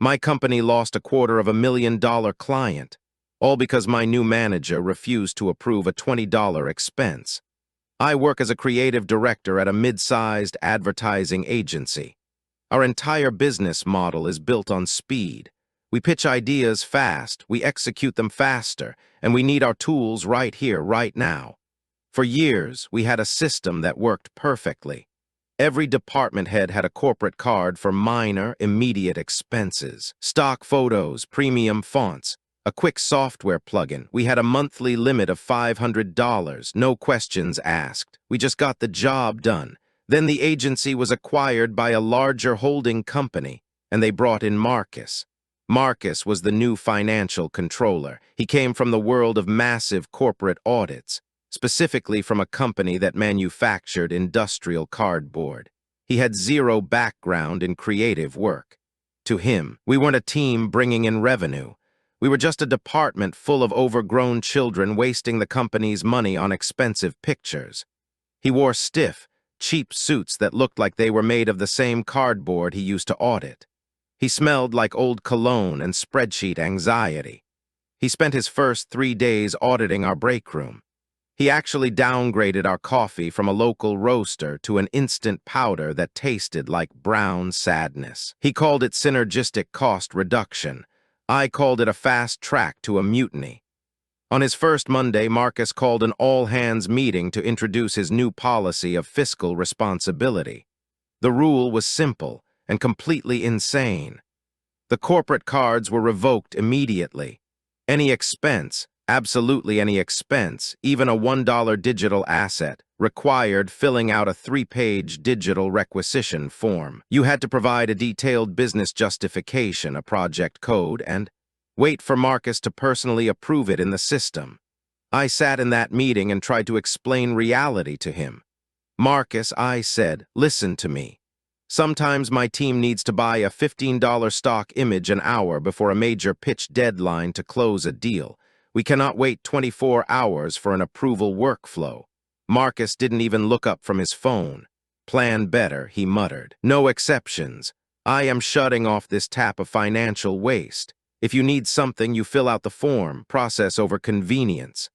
My company lost $250,000 client, all because my new manager refused to approve a $20 expense. I work as a creative director at a mid-sized advertising agency. Our entire business model is built on speed. We pitch ideas fast, we execute them faster, and we need our tools right here, right now. For years, we had a system that worked perfectly. Every department head had a corporate card for minor, immediate expenses. Stock photos, premium fonts, a quick software plugin. We had a monthly limit of $500, no questions asked. We just got the job done. Then the agency was acquired by a larger holding company, and they brought in Marcus. Marcus was the new financial controller. He came from the world of massive corporate audits, specifically from a company that manufactured industrial cardboard. He had zero background in creative work. To him, we weren't a team bringing in revenue. We were just a department full of overgrown children wasting the company's money on expensive pictures. He wore stiff, cheap suits that looked like they were made of the same cardboard he used to audit. He smelled like old cologne and spreadsheet anxiety. He spent his first 3 days auditing our break room. He actually downgraded our coffee from a local roaster to an instant powder that tasted like brown sadness. He called it synergistic cost reduction. I called it a fast track to a mutiny. On his first Monday, Marcus called an all-hands meeting to introduce his new policy of fiscal responsibility. The rule was simple and completely insane. The corporate cards were revoked immediately. Any expense, absolutely any expense, even a $1 digital asset, required filling out a 3-page digital requisition form. You had to provide a detailed business justification, a project code, and wait for Marcus to personally approve it in the system. I sat in that meeting and tried to explain reality to him. Marcus, I said, listen to me. Sometimes my team needs to buy a $15 stock image an hour before a major pitch deadline to close a deal. We cannot wait 24 hours for an approval workflow. Marcus didn't even look up from his phone. Plan better, he muttered. No exceptions. I am shutting off this tap of financial waste. If you need something, you fill out the form, process over convenience.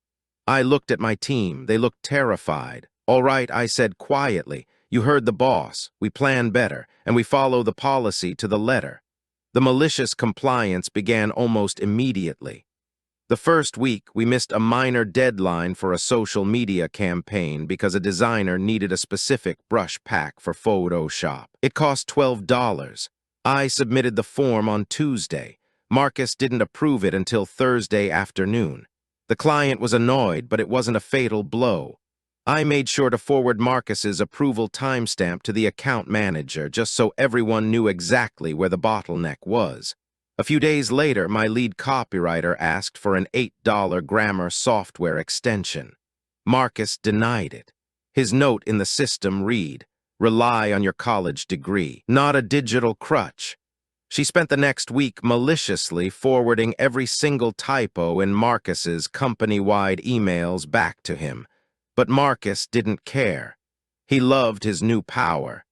I looked at my team. They looked terrified. All right, I said quietly. You heard the boss. We plan better, and we follow the policy to the letter. The malicious compliance began almost immediately. The first week, we missed a minor deadline for a social media campaign because a designer needed a specific brush pack for Photoshop. It cost $12. I submitted the form on Tuesday. Marcus didn't approve it until Thursday afternoon. The client was annoyed, but it wasn't a fatal blow. I made sure to forward Marcus's approval timestamp to the account manager just so everyone knew exactly where the bottleneck was. A few days later, my lead copywriter asked for an $8 grammar software extension. Marcus denied it. His note in the system read, "Rely on your college degree, not a digital crutch." She spent the next week maliciously forwarding every single typo in Marcus's company-wide emails back to him. But Marcus didn't care. He loved his new power.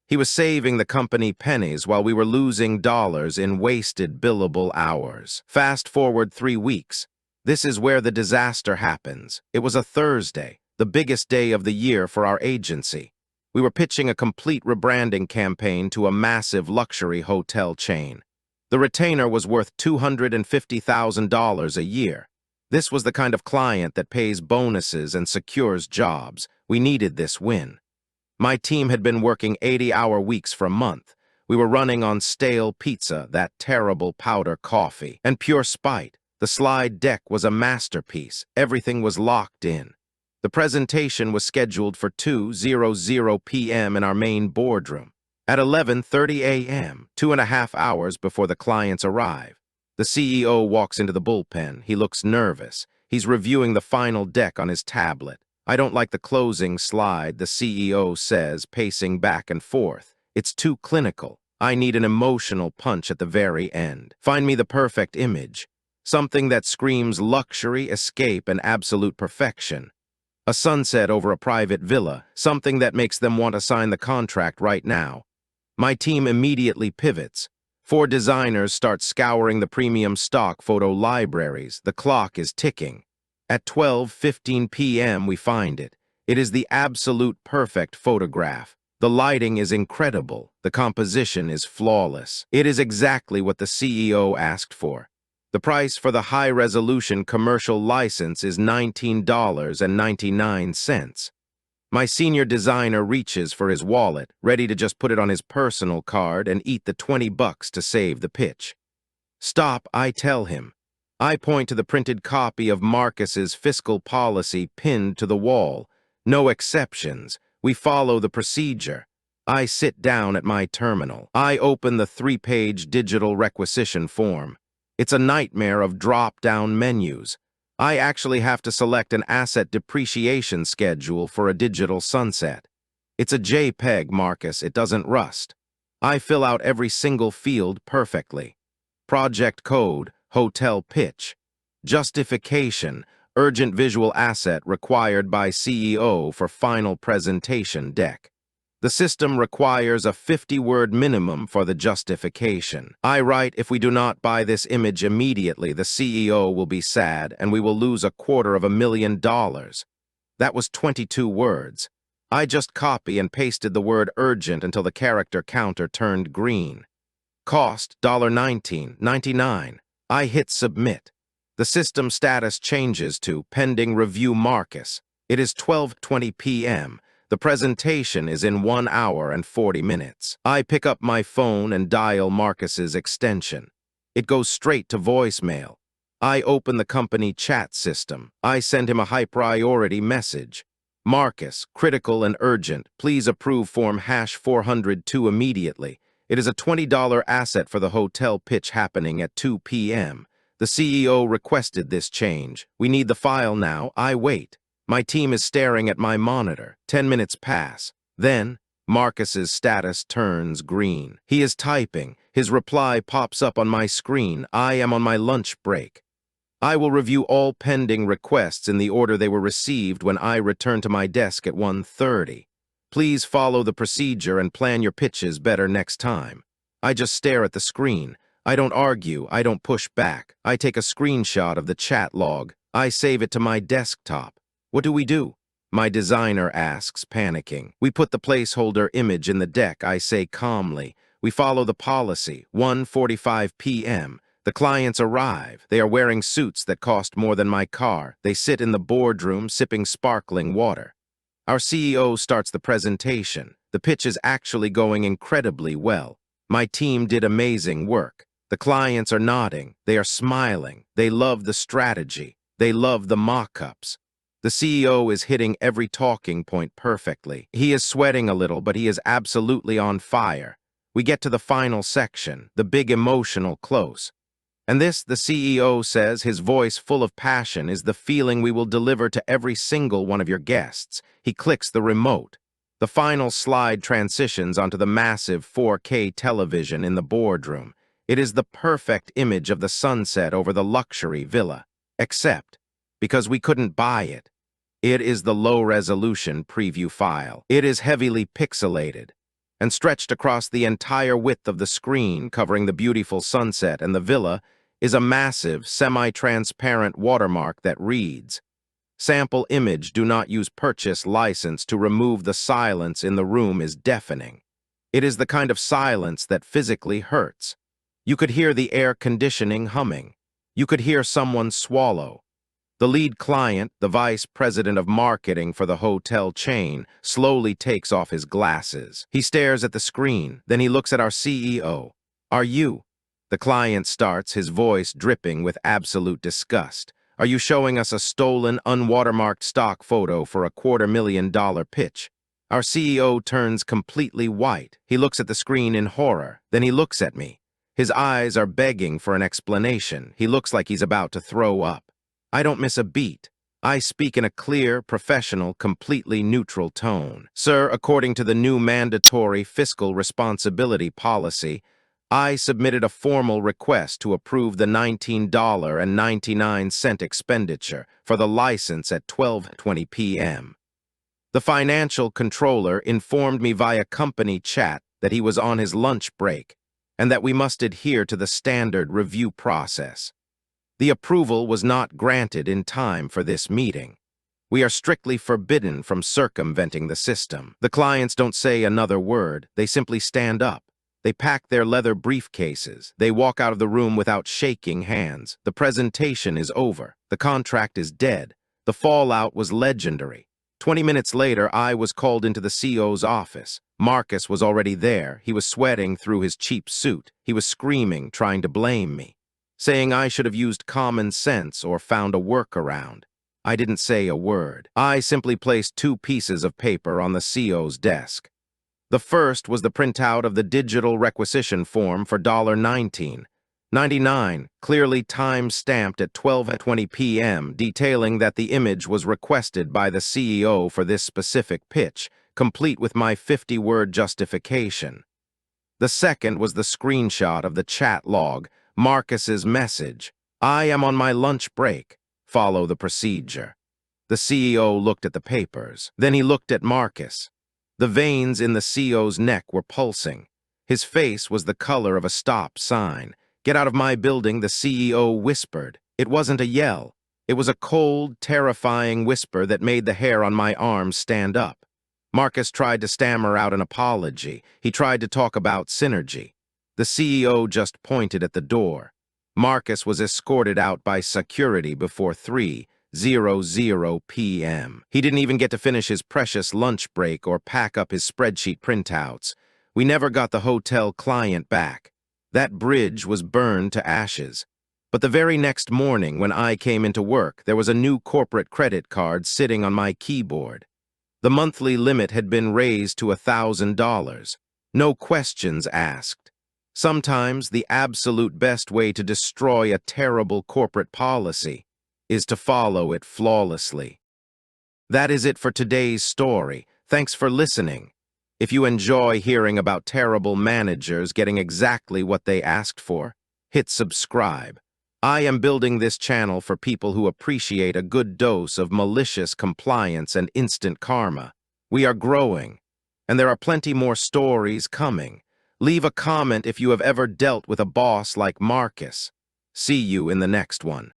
He was saving the company pennies while we were losing dollars in wasted billable hours. Fast forward 3 weeks. This is where the disaster happens. It was a Thursday, the biggest day of the year for our agency. We were pitching a complete rebranding campaign to a massive luxury hotel chain. The retainer was worth $250,000 a year. This was the kind of client that pays bonuses and secures jobs. We needed this win. My team had been working 80-hour weeks for a month. We were running on stale pizza, that terrible powder coffee, and pure spite. The slide deck was a masterpiece. Everything was locked in. The presentation was scheduled for 2:00 p.m. in our main boardroom. At 11:30 a.m., 2.5 hours before the clients arrive, the CEO walks into the bullpen. He looks nervous. He's reviewing the final deck on his tablet. "I don't like the closing slide," the CEO says, pacing back and forth. "It's too clinical. I need an emotional punch at the very end. Find me the perfect image. Something that screams luxury, escape, and absolute perfection. A sunset over a private villa, something that makes them want to sign the contract right now." My team immediately pivots. Four designers start scouring the premium stock photo libraries. The clock is ticking. At 12:15 p.m. we find it. It is the absolute perfect photograph. The lighting is incredible. The composition is flawless. It is exactly what the CEO asked for. The price for the high-resolution commercial license is $19.99. My senior designer reaches for his wallet, ready to just put it on his personal card and eat the $20 to save the pitch. Stop, I tell him. I point to the printed copy of Marcus's fiscal policy pinned to the wall. No exceptions. We follow the procedure. I sit down at my terminal. I open the 3-page digital requisition form. It's a nightmare of drop-down menus. I actually have to select an asset depreciation schedule for a digital sunset. It's a JPEG, Marcus. It doesn't rust. I fill out every single field perfectly. Project code, hotel pitch. Justification, urgent visual asset required by CEO for final presentation deck. The system requires a 50-word minimum for the justification. I write, if we do not buy this image immediately, the CEO will be sad and we will lose $250,000. That was 22 words. I just copy and pasted the word urgent until the character counter turned green. Cost, $19.99. I hit submit. The system status changes to pending review Marcus. It is 12:20 p.m. The presentation is in 1 hour and 40 minutes. I pick up my phone and dial Marcus's extension. It goes straight to voicemail. I open the company chat system. I send him a high-priority message. Marcus, critical and urgent. Please approve form #402 immediately. It is a $20 asset for the hotel pitch happening at 2 p.m. The CEO requested this change. We need the file now. I wait. My team is staring at my monitor. 10 minutes pass. Then, Marcus's status turns green. He is typing. His reply pops up on my screen. I am on my lunch break. I will review all pending requests in the order they were received when I return to my desk at 1:30. Please follow the procedure and plan your pitches better next time. I just stare at the screen. I don't argue. I don't push back. I take a screenshot of the chat log. I save it to my desktop. What do we do? My designer asks, panicking. We put the placeholder image in the deck, I say calmly. We follow the policy. 1:45 p.m. The clients arrive. They are wearing suits that cost more than my car. They sit in the boardroom sipping sparkling water. Our CEO starts the presentation. The pitch is actually going incredibly well. My team did amazing work. The clients are nodding. They are smiling. They love the strategy. They love the mock-ups. The CEO is hitting every talking point perfectly. He is sweating a little, but he is absolutely on fire. We get to the final section, the big emotional close. And this, the CEO says, his voice full of passion, is the feeling we will deliver to every single one of your guests. He clicks the remote. The final slide transitions onto the massive 4K television in the boardroom. It is the perfect image of the sunset over the luxury villa. Except, because we couldn't buy it. It is the low-resolution preview file. It is heavily pixelated and stretched across the entire width of the screen, covering the beautiful sunset and the villa, is a massive, semi-transparent watermark that reads, "Sample image, do not use purchase license to remove the silence in the room is deafening." It is the kind of silence that physically hurts. You could hear the air conditioning humming. You could hear someone swallow. The lead client, the vice president of marketing for the hotel chain, slowly takes off his glasses. He stares at the screen, then he looks at our CEO. "Are you?" The client starts, his voice dripping with absolute disgust. "Are you showing us a stolen, unwatermarked stock photo for a $250,000 pitch?" Our CEO turns completely white. He looks at the screen in horror. Then he looks at me. His eyes are begging for an explanation. He looks like he's about to throw up. I don't miss a beat. I speak in a clear, professional, completely neutral tone. "Sir, according to the new mandatory fiscal responsibility policy, I submitted a formal request to approve the $19.99 expenditure for the license at 12:20 p.m. The financial controller informed me via company chat that he was on his lunch break, and that we must adhere to the standard review process. The approval was not granted in time for this meeting. We are strictly forbidden from circumventing the system. The clients don't say another word. They simply stand up. They pack their leather briefcases. They walk out of the room without shaking hands. The presentation is over. The contract is dead. The fallout was legendary. 20 minutes later, I was called into the CO's office. Marcus was already there. He was sweating through his cheap suit. He was screaming, trying to blame me, saying I should have used common sense or found a workaround. I didn't say a word. I simply placed 2 pieces of paper on the CO's desk. The first was the printout of the digital requisition form for $19.99, clearly time-stamped at 12:20 p.m., detailing that the image was requested by the CEO for this specific pitch, complete with my 50-word justification. The second was the screenshot of the chat log, Marcus's message, "I am on my lunch break. Follow the procedure." The CEO looked at the papers. Then he looked at Marcus. The veins in the CEO's neck were pulsing. His face was the color of a stop sign. "Get out of my building," the CEO whispered. It wasn't a yell. It was a cold, terrifying whisper that made the hair on my arms stand up. Marcus tried to stammer out an apology. He tried to talk about synergy. The CEO just pointed at the door. Marcus was escorted out by security before 3:00 p.m. He didn't even get to finish his precious lunch break or pack up his spreadsheet printouts. We never got the hotel client back. That bridge was burned to ashes. But the very next morning when I came into work, there was a new corporate credit card sitting on my keyboard. The monthly limit had been raised to $1,000. No questions asked. Sometimes the absolute best way to destroy a terrible corporate policy is to follow it flawlessly. That is it for today's story. Thanks for listening. If you enjoy hearing about terrible managers getting exactly what they asked for, hit subscribe. I am building this channel for people who appreciate a good dose of malicious compliance and instant karma. We are growing, and there are plenty more stories coming. Leave a comment if you have ever dealt with a boss like Marcus. See you in the next one.